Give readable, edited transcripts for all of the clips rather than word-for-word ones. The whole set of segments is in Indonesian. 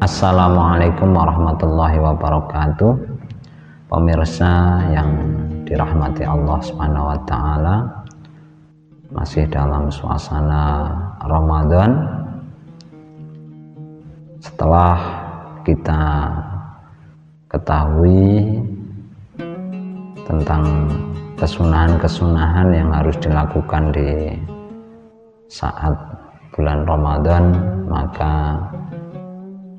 Assalamualaikum warahmatullahi wabarakatuh. Pemirsa yang dirahmati Allah Subhanahu wa taala, masih dalam suasana Ramadan. Setelah kita ketahui tentang kesunahan-kesunahan yang harus dilakukan di saat bulan Ramadan, maka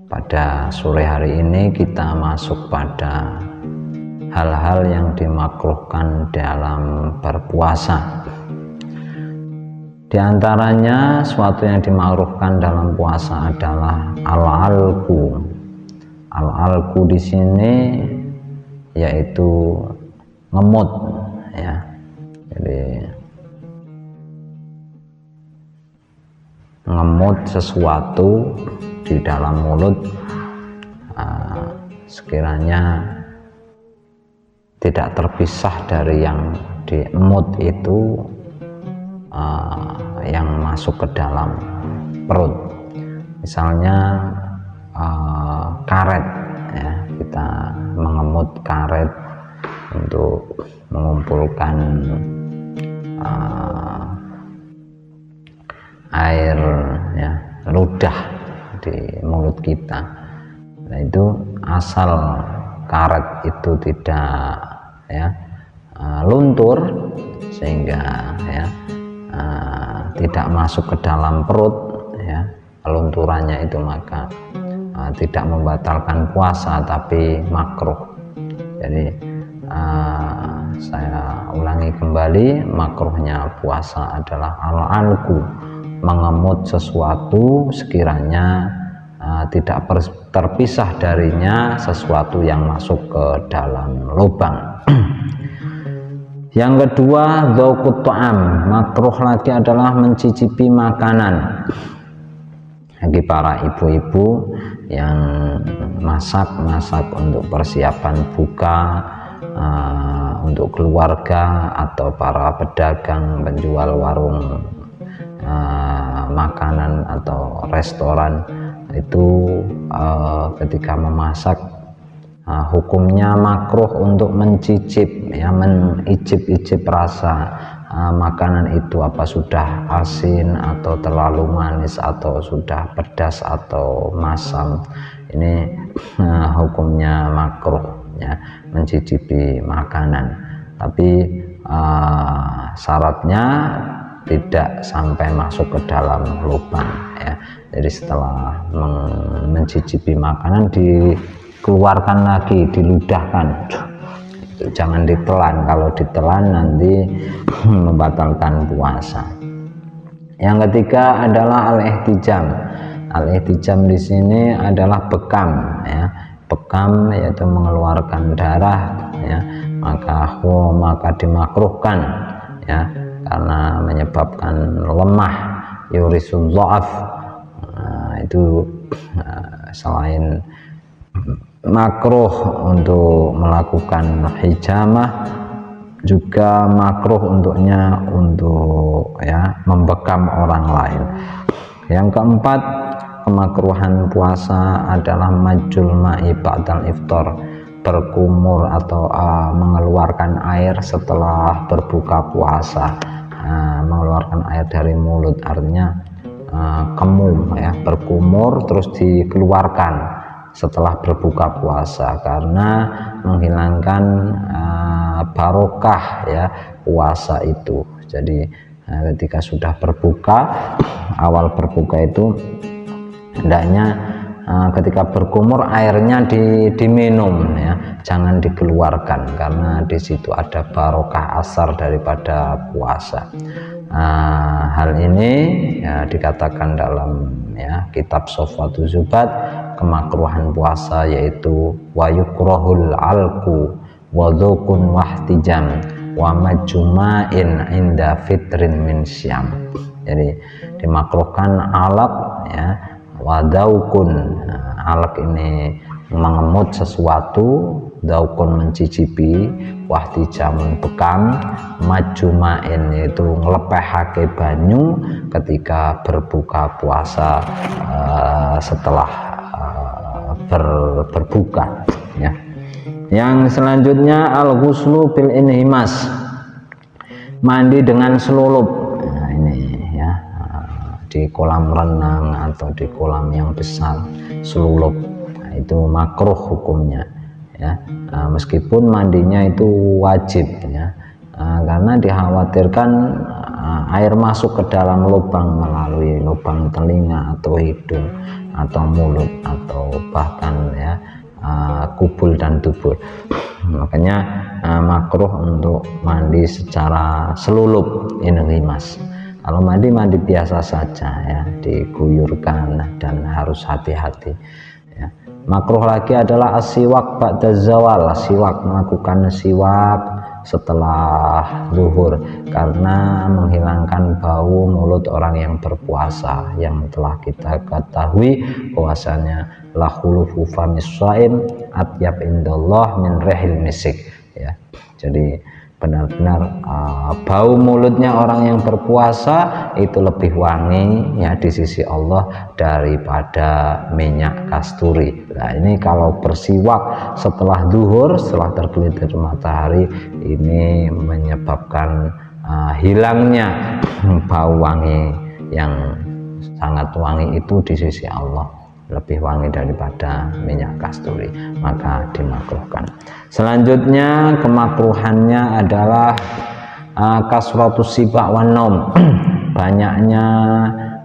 pada sore hari ini kita masuk pada hal-hal yang dimakruhkan dalam berpuasa. Di antaranya suatu yang dimakruhkan dalam puasa adalah al-alqu. Al-alqu di sini yaitu ngemut, ya. Jadi ngemut sesuatu di dalam mulut, sekiranya tidak terpisah dari yang diemut itu, yang masuk ke dalam perut. Misalnya karet, ya, kita mengemut karet untuk mengumpulkan air, ya, ludah di mulut kita. Nah, itu asal karet itu tidak, ya, luntur sehingga, ya, tidak masuk ke dalam perut, ya, lunturannya itu, maka tidak membatalkan puasa tapi makruh. Jadi saya ulangi kembali, makruhnya puasa adalah al-alqu, mengemut sesuatu sekiranya tidak terpisah darinya sesuatu yang masuk ke dalam lubang. Yang kedua, dzauqut ta'am. Makruh lagi adalah mencicipi makanan. Bagi para ibu-ibu yang masak untuk persiapan buka untuk keluarga, atau para pedagang penjual warung makanan atau restoran, itu ketika memasak hukumnya makruh untuk mencicip, ya, mencicip rasa makanan itu, apa sudah asin atau terlalu manis atau sudah pedas atau masam. Ini hukumnya makruh, ya, mencicipi makanan, tapi syaratnya tidak sampai masuk ke dalam lubang, ya. Jadi setelah mencicipi makanan dikeluarkan lagi, diludahkan, jangan ditelan. Kalau ditelan nanti membatalkan puasa. Yang ketiga adalah al-ihtijam. Al-ihtijam di sini adalah bekam, ya. Bekam yaitu mengeluarkan darah, ya, maka dimakruhkan, ya, karena menyebabkan lemah, yurisul dha'af. Itu selain makruh untuk melakukan hijamah, juga makruh untuknya untuk, ya, membekam orang lain. Yang keempat, kemakruhan puasa adalah majul ma'i ba'dal iftar, berkumur atau mengeluarkan air setelah berbuka puasa. Mengeluarkan air dari mulut artinya kemum, ya, berkumur terus dikeluarkan setelah berbuka puasa, karena menghilangkan barokah, ya, puasa itu. Jadi ketika sudah berbuka, awal berbuka itu hendaknya ketika berkumur airnya diminum, ya, jangan dikeluarkan, karena di situ ada barokah asar daripada puasa. Hal ini, ya, dikatakan dalam, ya, kitab Sofwatu Zubat, kemakruhan puasa yaitu wa yukrahul alqu wa dzukun wahtijam wa majma'in inda fitrin min syam. Jadi dimakruhkan alaq, ya, wadaukun. Alaq ini mengemut sesuatu, daukun mencicipi, wahtijamun bekam, majumain yaitu ngelepehake banyu ketika berbuka puasa setelah berbuka ya. Yang selanjutnya al-ghuslu bil inhimas, mandi dengan selulup. Nah, ini ya, di kolam renang atau di kolam yang besar selulup, nah, itu makruh hukumnya ya. Meskipun mandinya itu wajib ya, karena dikhawatirkan air masuk ke dalam lubang melalui lubang telinga atau hidung atau mulut atau bahkan ya kubul dan dubur. Makanya makruh untuk mandi secara selulup inhimas. Kalau mandi biasa saja ya, diguyurkan dan harus hati-hati ya. Makruh lagi adalah asiwak ba'da zawal, siwak, melakukan siwak setelah zuhur, karena menghilangkan bau mulut orang yang berpuasa, yang telah kita ketahui bahwasanya la khulufu famis shaim atyab indallah min rihil misik ya. Jadi benar-benar bau mulutnya orang yang berpuasa itu lebih wangi ya di sisi Allah daripada minyak kasturi. Nah, ini kalau bersiwak setelah zuhur, setelah tergelincir matahari, ini menyebabkan hilangnya bau wangi yang sangat wangi itu di sisi Allah, lebih wangi daripada minyak kasturi, maka dimakruhkan. Selanjutnya kemakruhannya adalah kasratus sibak wan naum, banyaknya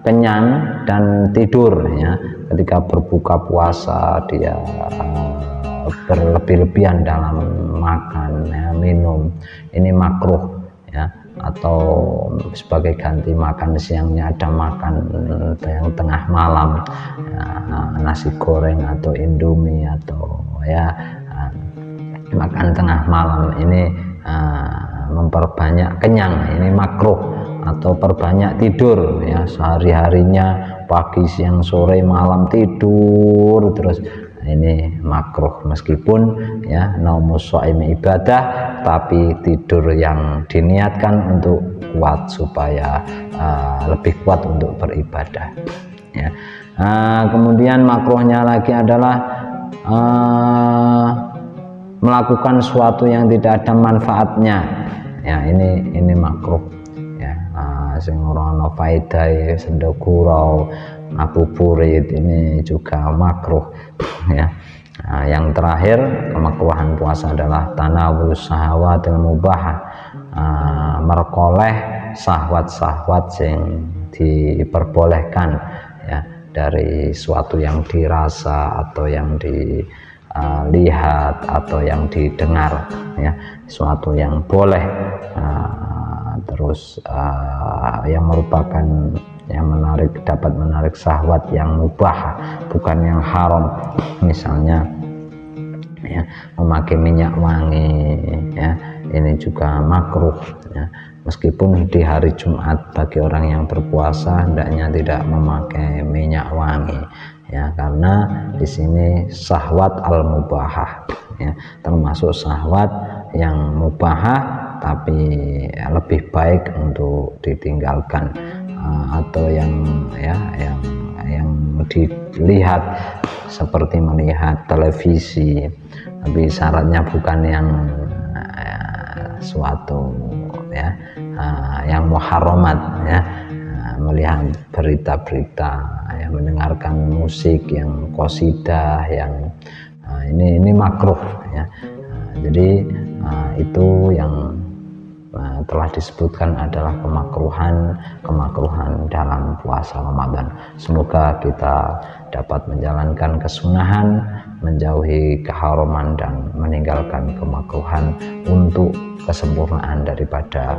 kenyang dan tidur ya. Ketika berbuka puasa dia berlebih-lebihan dalam makan ya, minum, ini makruh ya. Atau sebagai ganti makan siangnya ada makan yang tengah malam ya, nasi goreng atau indomie atau ya makan tengah malam, ini memperbanyak kenyang, ini makruh. Atau perbanyak tidur ya, sehari-harinya pagi siang sore malam tidur terus, ini makruh. Meskipun ya naumus shaimi ibadah, tapi tidur yang diniatkan untuk kuat supaya lebih kuat untuk beribadah ya. Kemudian makruhnya lagi adalah melakukan sesuatu yang tidak ada manfaatnya ya, ini makruh ya. Sing ora ana faedahe sendok gurau, ngabuburit, ini juga makruh ya. Yang terakhir kemakruhan puasa adalah tanawulus sahawatil mubahah, merkoleh syahwat-syahwat yang diperbolehkan ya, dari suatu yang dirasa atau yang dilihat atau yang didengar ya, suatu yang boleh terus yang merupakan yang menarik, dapat menarik syahwat yang mubah, bukan yang haram. Misalnya ya, memakai minyak wangi ya, ini juga makruh ya. Meskipun di hari Jumat bagi orang yang berpuasa hendaknya tidak memakai minyak wangi ya, karena di sini syahwat al mubahah ya, termasuk syahwat yang mubahah tapi lebih baik untuk ditinggalkan, atau yang dilihat seperti melihat televisi, tapi syaratnya bukan yang suatu ya yang muharramat ya, melihat berita-berita ya, mendengarkan musik yang qasidah yang ini makruh ya. Jadi itu yang telah disebutkan adalah kemakruhan dalam puasa Ramadan. Semoga kita dapat menjalankan kesunahan, menjauhi keharaman dan meninggalkan kemakruhan untuk kesempurnaan daripada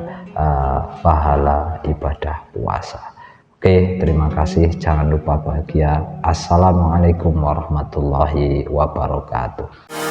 pahala ibadah puasa. Oke, terima kasih. Jangan lupa bahagia. Assalamualaikum warahmatullahi wabarakatuh.